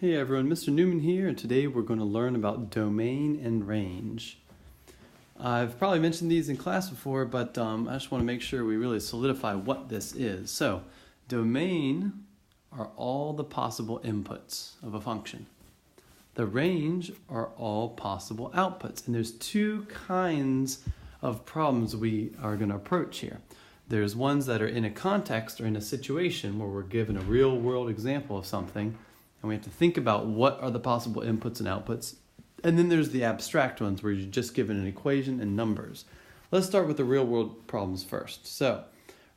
Hey everyone, Mr. Newman here, and today we're going to learn about domain and range. I've probably mentioned these in class before, but I just want to make sure we really solidify what this is. So, domain are all the possible inputs of a function. The range are all possible outputs, and there's two kinds of problems we are going to approach here. There's ones that are in a context or in a situation where we're given a real-world example of something, and we have to think about what are the possible inputs and outputs. And then there's the abstract ones where you're just given an equation and numbers. Let's start with the real world problems first. So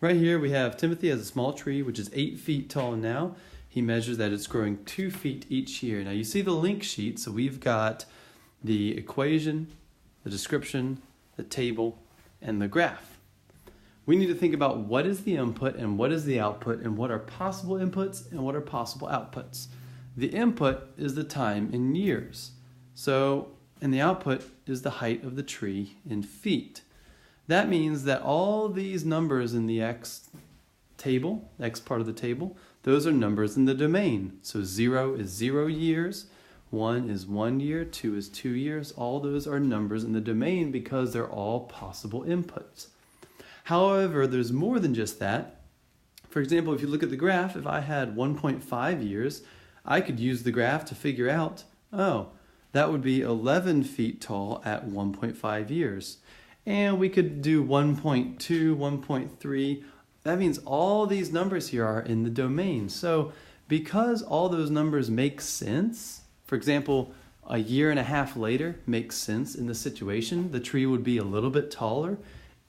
right here we have Timothy has a small tree which is 8 feet tall now. He measures that it's growing 2 feet each year. Now you see the link sheet, so we've got the equation, the description, the table, and the graph. We need to think about what is the input and what is the output and what are possible inputs and what are possible outputs. The input is the time in years. And the output is the height of the tree in feet. That means that all these numbers in the X table, X part of the table, those are numbers in the domain. So 0 is 0 years, 1 is 1 year, 2 is 2 years. All those are numbers in the domain because they're all possible inputs. However, there's more than just that. For example, if you look at the graph, if I had 1.5 years, I could use the graph to figure out, that would be 11 feet tall at 1.5 years. And we could do 1.2, 1.3. That means all these numbers here are in the domain. So because all those numbers make sense, for example, a year and a half later makes sense in the situation, the tree would be a little bit taller.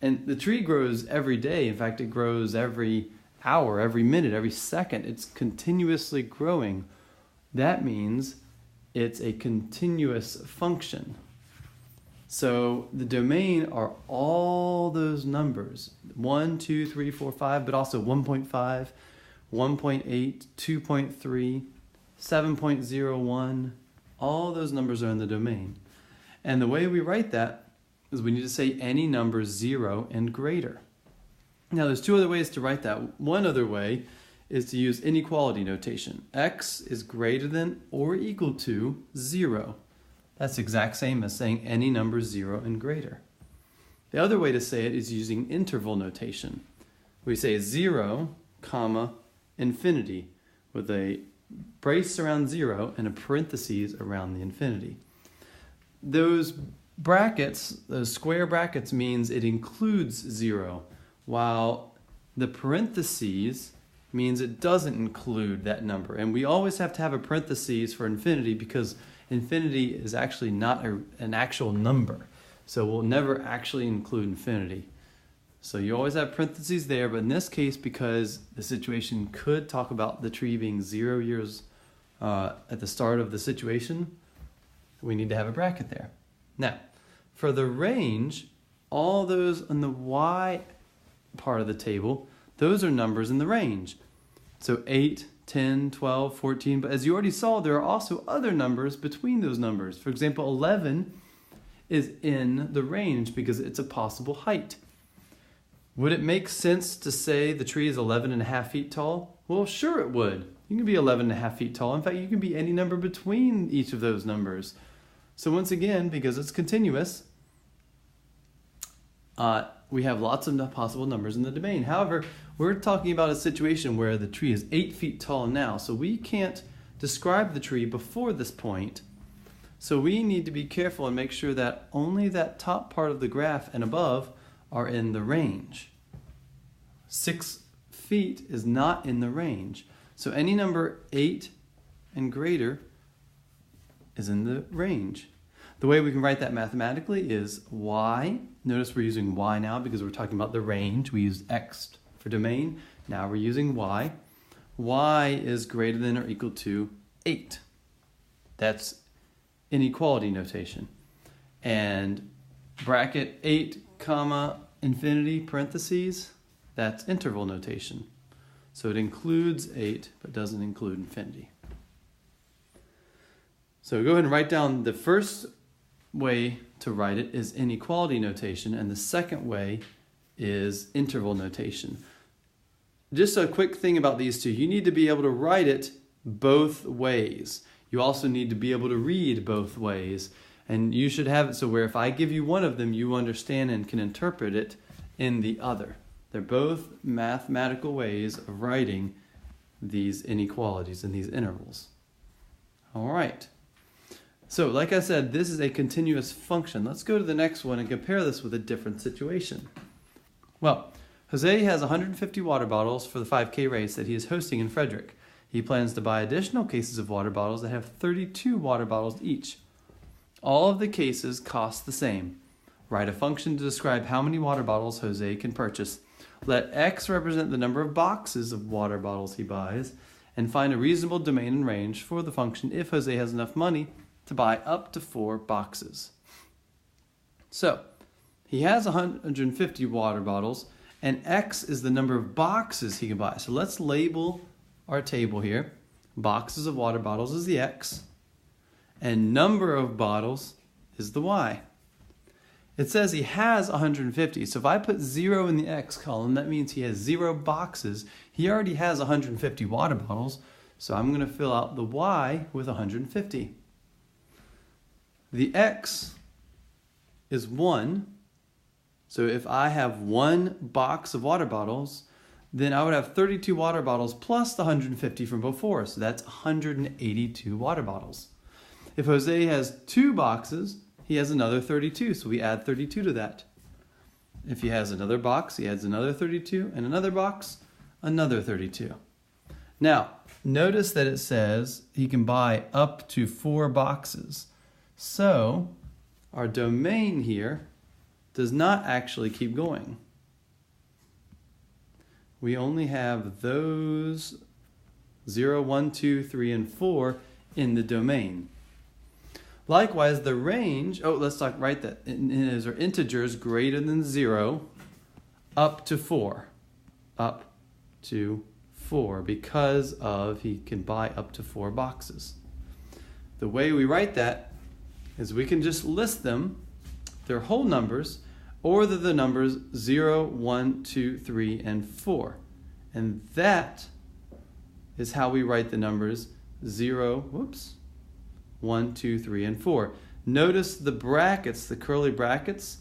And the tree grows every day. In fact, it grows every hour, every minute, every second. It's continuously growing. That means it's a continuous function. So the domain are all those numbers, 1, 2, 3, 4, 5, but also 1.5, 1.8, 2.3, 7.01. All those numbers are in the domain. And the way we write that is we need to say any number 0 and greater. Now there's two other ways to write that. One other way is to use inequality notation. X is greater than or equal to 0. That's the exact same as saying any number 0 and greater. The other way to say it is using interval notation. We say 0, comma, infinity, with a brace around 0 and a parentheses around the infinity. Those brackets, those square brackets, means it includes 0, while the parentheses means it doesn't include that number. And we always have to have a parentheses for infinity because infinity is actually not an actual number. So we'll never actually include infinity. So you always have parentheses there, but in this case, because the situation could talk about the tree being 0 years at the start of the situation, we need to have a bracket there. Now, for the range, all those on the Y part of the table, those are numbers in the range. So 8, 10, 12, 14, but as you already saw, there are also other numbers between those numbers. For example, 11 is in the range because it's a possible height. Would it make sense to say the tree is 11.5 feet tall? Well, sure it would. You can be 11.5 feet tall. In fact, you can be any number between each of those numbers. So once again, because it's continuous, we have lots of possible numbers in the domain. However, we're talking about a situation where the tree is 8 feet tall now, so we can't describe the tree before this point. So we need to be careful and make sure that only that top part of the graph and above are in the range. 6 feet is not in the range. So any number 8 and greater is in the range. The way we can write that mathematically is y. Notice we're using y now because we're talking about the range. We used x for domain. Now we're using y. Y is greater than or equal to 8. That's inequality notation. And bracket 8, comma, infinity, parentheses, that's interval notation. So it includes 8 but doesn't include infinity. So go ahead and write down the first way to write it is inequality notation, and the second way is interval notation. Just a quick thing about these two. You need to be able to write it both ways. You also need to be able to read both ways. And you should have it so where if I give you one of them, you understand and can interpret it in the other. They're both mathematical ways of writing these inequalities and these intervals. All right. So, like I said, this is a continuous function. Let's go to the next one and compare this with a different situation. Well, Jose has 150 water bottles for the 5K race that he is hosting in Frederick. He plans to buy additional cases of water bottles that have 32 water bottles each. All of the cases cost the same. Write a function to describe how many water bottles Jose can purchase. Let X represent the number of boxes of water bottles he buys, and find a reasonable domain and range for the function if Jose has enough money to buy up to 4 boxes. So, he has 150 water bottles, and X is the number of boxes he can buy. So let's label our table here. Boxes of water bottles is the X, and number of bottles is the Y. It says he has 150, so if I put 0 in the X column, that means he has 0 boxes. He already has 150 water bottles, so I'm going to fill out the Y with 150. The X is 1, so if I have 1 box of water bottles, then I would have 32 water bottles plus the 150 from before, so that's 182 water bottles. If Jose has 2 boxes, he has another 32, so we add 32 to that. If he has another box, he adds another 32, and another box, another 32. Now, notice that it says he can buy up to 4 boxes. So, our domain here does not actually keep going. We only have those 0, 1, 2, 3, and 4 in the domain. Likewise, the range, let's write that. Is our integers greater than 0 up to 4. Up to 4 because of he can buy up to 4 boxes. The way we write that is we can just list them, their whole numbers, or they're the numbers 0, 1, 2, 3, and 4. And that is how we write the numbers 1, 2, 3, and 4. Notice the brackets, the curly brackets,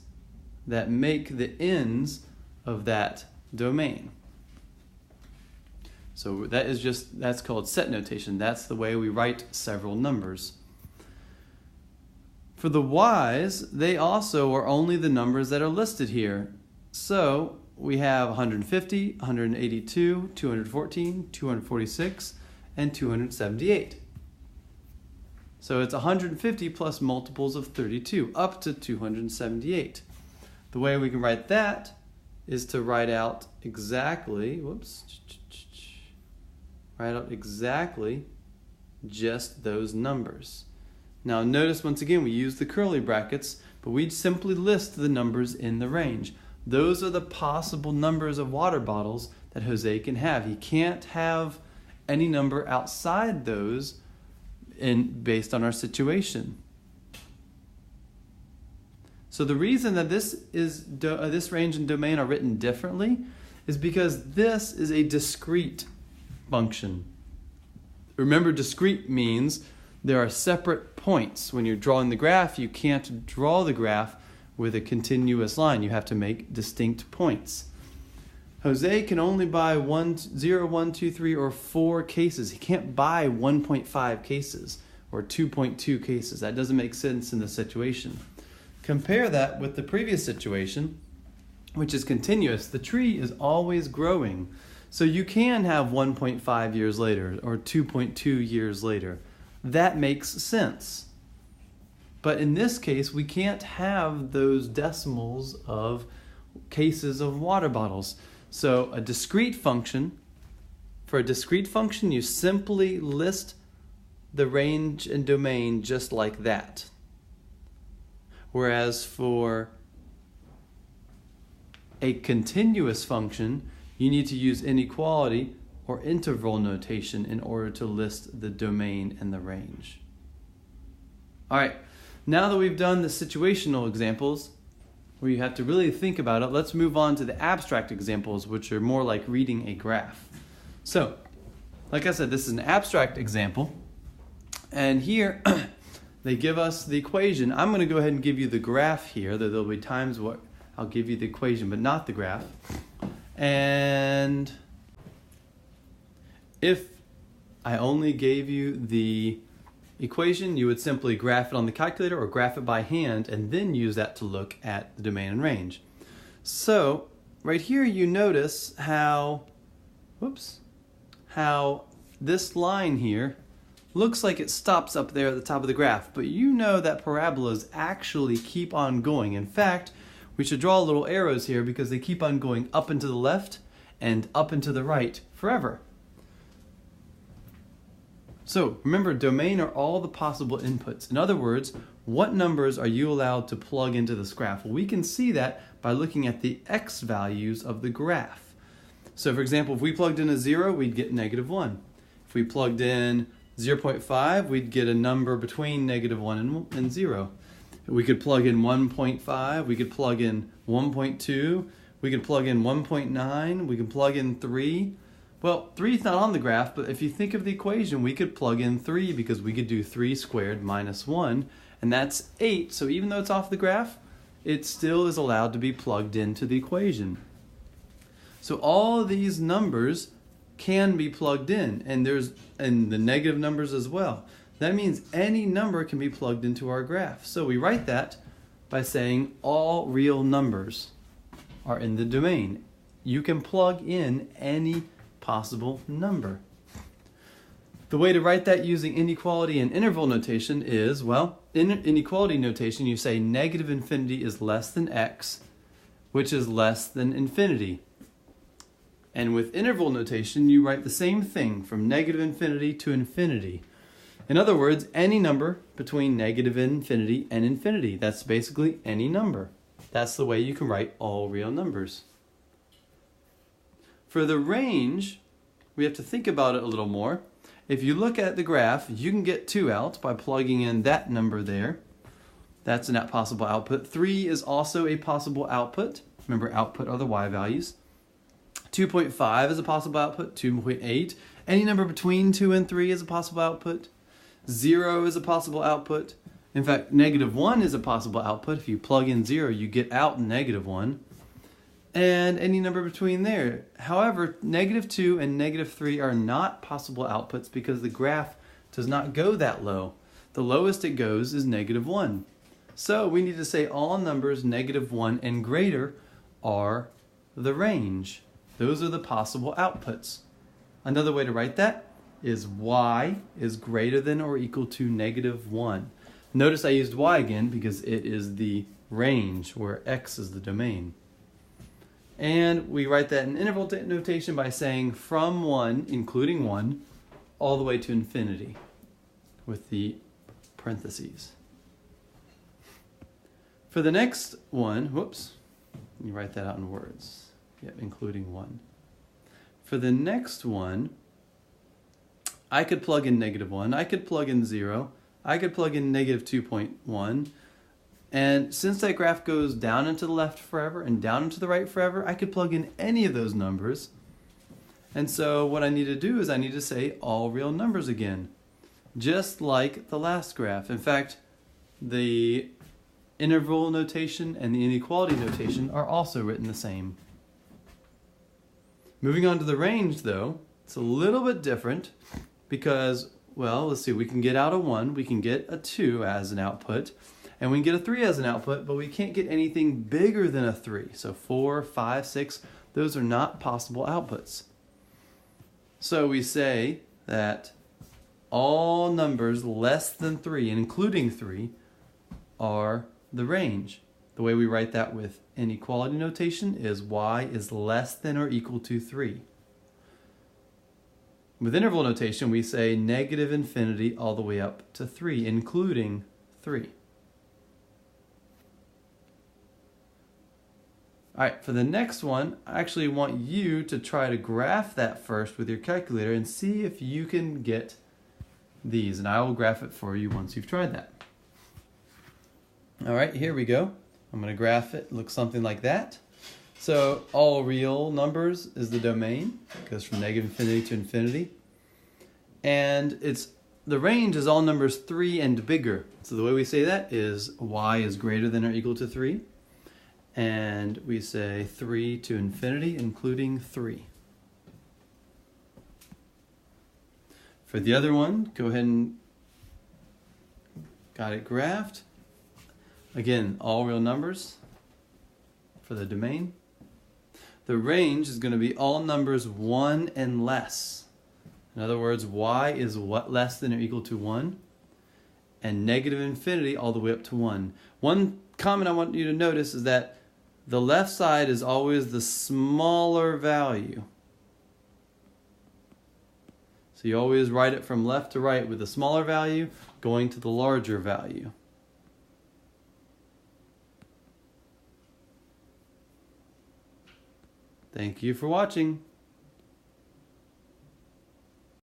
that make the ends of that domain. So that's called set notation. That's the way we write several numbers. For the Y's, they also are only the numbers that are listed here. So we have 150, 182, 214, 246, and 278. So it's 150 plus multiples of 32, up to 278. The way we can write that is to write out exactly, just those numbers. Now notice once again we use the curly brackets, but we simply list the numbers in the range. Those are the possible numbers of water bottles that Jose can have. He can't have any number outside those based on our situation. So the reason that this range and domain are written differently is because this is a discrete function. Remember, discrete means there are separate points. When you're drawing the graph, you can't draw the graph with a continuous line. You have to make distinct points. Jose can only buy 0, 1, 2, 3, or 4 cases. He can't buy 1.5 cases or 2.2 cases. That doesn't make sense in this situation. Compare that with the previous situation, which is continuous. The tree is always growing. So you can have 1.5 years later or 2.2 years later. That makes sense. But in this case, we can't have those decimals of cases of water bottles. So for a discrete function, you simply list the range and domain just like that. Whereas for a continuous function, you need to use inequality or interval notation in order to list the domain and the range. All right, now that we've done the situational examples, where you have to really think about it, let's move on to the abstract examples, which are more like reading a graph. So, like I said, this is an abstract example. And here they give us the equation. I'm going to go ahead and give you the graph here. There'll be times where I'll give you the equation but not the graph. And if I only gave you the equation, you would simply graph it on the calculator or graph it by hand and then use that to look at the domain and range. So right here you notice how this line here looks like it stops up there at the top of the graph, but you know that parabolas actually keep on going. In fact, we should draw little arrows here because they keep on going up and to the left and up and to the right forever. So remember, domain are all the possible inputs. In other words, what numbers are you allowed to plug into this graph? Well, we can see that by looking at the x values of the graph. So for example, if we plugged in a 0, we'd get -1. If we plugged in 0.5, we'd get a number between -1 and 0. We could plug in 1.5, we could plug in 1.2, we could plug in 1.9, we could plug in 3. Well, 3 is not on the graph, but if you think of the equation, we could plug in 3 because we could do 3 squared minus 1, and that's 8. So even though it's off the graph, it still is allowed to be plugged into the equation. So all of these numbers can be plugged in, and the negative numbers as well. That means any number can be plugged into our graph. So we write that by saying all real numbers are in the domain. You can plug in any possible number. The way to write that using inequality and interval notation is, well, in inequality notation you say negative infinity is less than x, which is less than infinity. And with interval notation, you write the same thing from negative infinity to infinity. In other words, any number between negative infinity and infinity. That's basically any number. That's the way you can write all real numbers. For the range, we have to think about it a little more. If you look at the graph, you can get 2 out by plugging in that number there. That's a possible output. 3 is also a possible output. Remember, output are the y values. 2.5 is a possible output, 2.8. Any number between 2 and 3 is a possible output. 0 is a possible output. In fact, -1 is a possible output. If you plug in 0, you get out -1. And any number between there. However, -2 and -3 are not possible outputs because the graph does not go that low. The lowest it goes is -1. So we need to say all numbers -1 and greater are the range. Those are the possible outputs. Another way to write that is y is greater than or equal to -1. Notice I used y again because it is the range where x is the domain. And we write that in interval notation by saying from 1, including 1, all the way to infinity with the parentheses. For the next one, you write that out in words. Yep, including 1. For the next one, I could plug in -1, I could plug in 0, I could plug in -2.1, and since that graph goes down and to the left forever and down and to the right forever, I could plug in any of those numbers. And so what I need to do is I need to say all real numbers again, just like the last graph. In fact, the interval notation and the inequality notation are also written the same. Moving on to the range, though, it's a little bit different because, well, let's see, we can get out a 1, we can get a 2 as an output, and we can get a 3 as an output, but we can't get anything bigger than a 3. So 4, 5, 6, those are not possible outputs. So we say that all numbers less than 3, and including 3, are the range. The way we write that with inequality notation is y is less than or equal to 3. With interval notation, we say negative infinity all the way up to 3, including 3. All right, for the next one, I actually want you to try to graph that first with your calculator and see if you can get these, and I will graph it for you once you've tried that. All right, here we go. I'm going to graph it. It looks something like that. So all real numbers is the domain. It goes from negative infinity to infinity. And it's the range is all numbers 3 and bigger. So the way we say that is y is greater than or equal to 3. And we say 3 to infinity, including 3. For the other one, go ahead and got it graphed. Again, all real numbers for the domain. The range is going to be all numbers 1 and less. In other words, y is what less than or equal to 1, and negative infinity all the way up to 1. One comment I want you to notice is that the left side is always the smaller value. So you always write it from left to right with the smaller value going to the larger value. Thank you for watching.